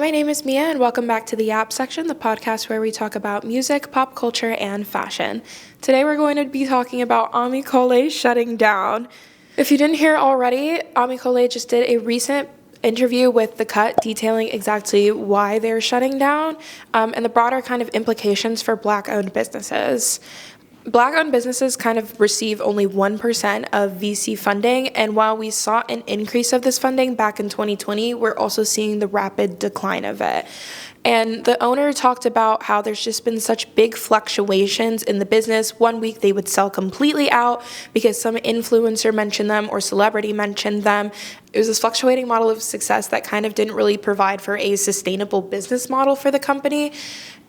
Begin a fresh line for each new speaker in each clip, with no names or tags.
my name is Mia, and welcome back to the Yap section, the podcast where we talk about music, pop culture, and fashion. Today we're going to be talking about Ami Coley shutting down. If you didn't hear already, Ami Coley just did a recent interview with The Cut detailing exactly why they're shutting down and the broader kind of implications for Black-owned businesses. Black-owned businesses kind of receive only 1% of VC funding, and while we saw an increase of this funding back in 2020, we're also seeing the rapid decline of it. And the owner talked about how there's just been such big fluctuations in the business. One week they would sell completely out because some influencer mentioned them or celebrity mentioned them. It was this fluctuating model of success that kind of didn't really provide for a sustainable business model for the company.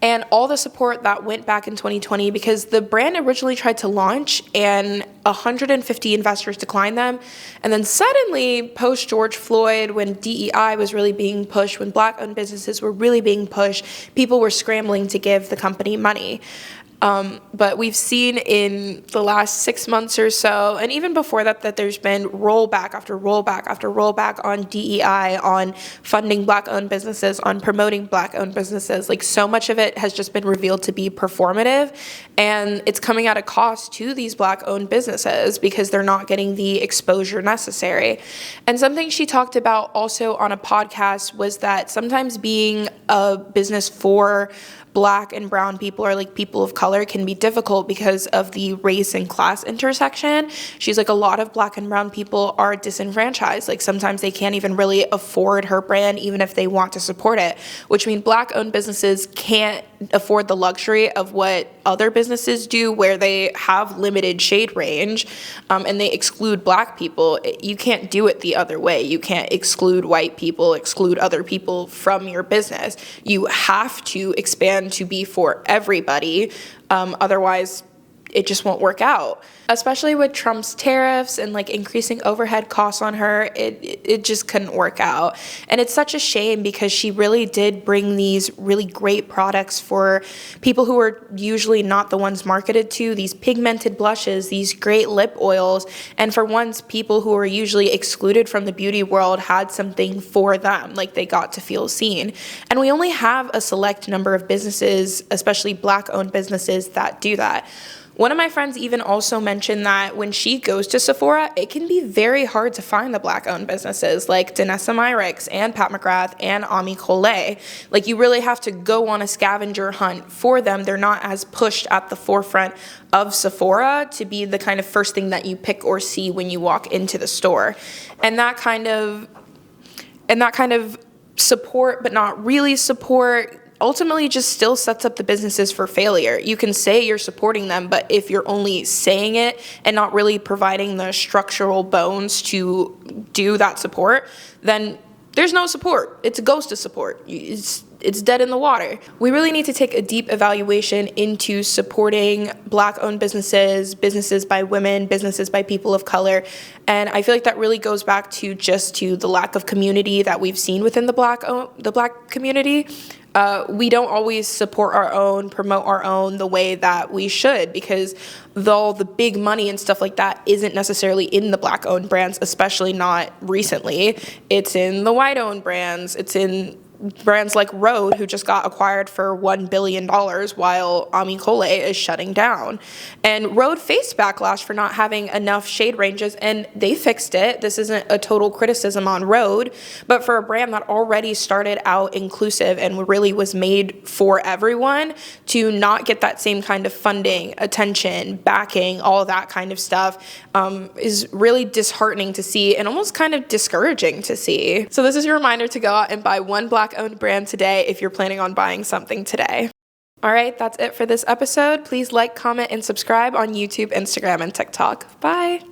And all the support that went back in 2020 because the brand originally tried to launch and 150 investors declined them. And then suddenly, post George Floyd, when DEI was really being pushed, when Black-owned businesses were really being pushed, people were scrambling to give the company money. But we've seen in the last 6 months or so, and even before that, that there's been rollback after rollback after rollback on DEI, on funding Black-owned businesses, on promoting Black-owned businesses. Like, so much of it has just been revealed to be performative, and it's coming at a cost to these Black-owned businesses because they're not getting the exposure necessary. And something she talked about also on a podcast was that sometimes being a business for Black and brown people or like people of color can be difficult because of the race and class intersection. She's like, a lot of Black and brown people are disenfranchised. Like, sometimes they can't even really afford her brand even if they want to support it, which means Black-owned businesses can't afford the luxury of what other businesses do where they have limited shade range and they exclude Black people. You can't do it the other way. You can't exclude white people, exclude other people from your business. You have to expand to be for everybody. Otherwise, it just won't work out. Especially with Trump's tariffs and like increasing overhead costs on her, it just couldn't work out. And it's such a shame because she really did bring these really great products for people who are usually not the ones marketed to, these pigmented blushes, these great lip oils. And for once, people who are usually excluded from the beauty world had something for them, like they got to feel seen. And we only have a select number of businesses, especially Black-owned businesses, that do that. One of my friends even also mentioned that when she goes to Sephora, it can be very hard to find the Black-owned businesses like Danessa Myricks and Pat McGrath and Ami Coley. Like, you really have to go on a scavenger hunt for them. They're not as pushed at the forefront of Sephora to be the kind of first thing that you pick or see when you walk into the store. And that kind of support, but not really support, ultimately just still sets up the businesses for failure. You can say you're supporting them, but if you're only saying it and not really providing the structural bones to do that support, then there's no support. It's a ghost of support. It's dead in the water. We really need to take a deep evaluation into supporting Black-owned businesses, businesses by women, businesses by people of color. And I feel like that really goes back to the lack of community that we've seen within the Black community. We don't always support our own, promote our own the way that we should, because though the big money and stuff like that isn't necessarily in the Black-owned brands, especially not recently. It's in the white-owned brands. It's in brands like Rhode, who just got acquired for $1 billion while Ami Coley is shutting down. And Rhode faced backlash for not having enough shade ranges, and they fixed it. This isn't a total criticism on Rhode, but for a brand that already started out inclusive and really was made for everyone, to not get that same kind of funding, attention, backing, all that kind of stuff is really disheartening to see and almost kind of discouraging to see. So this is your reminder to go out and buy one Black-owned brand today if you're planning on buying something today. All right, that's it for this episode. Please like, comment, and subscribe on YouTube, Instagram, and TikTok. Bye.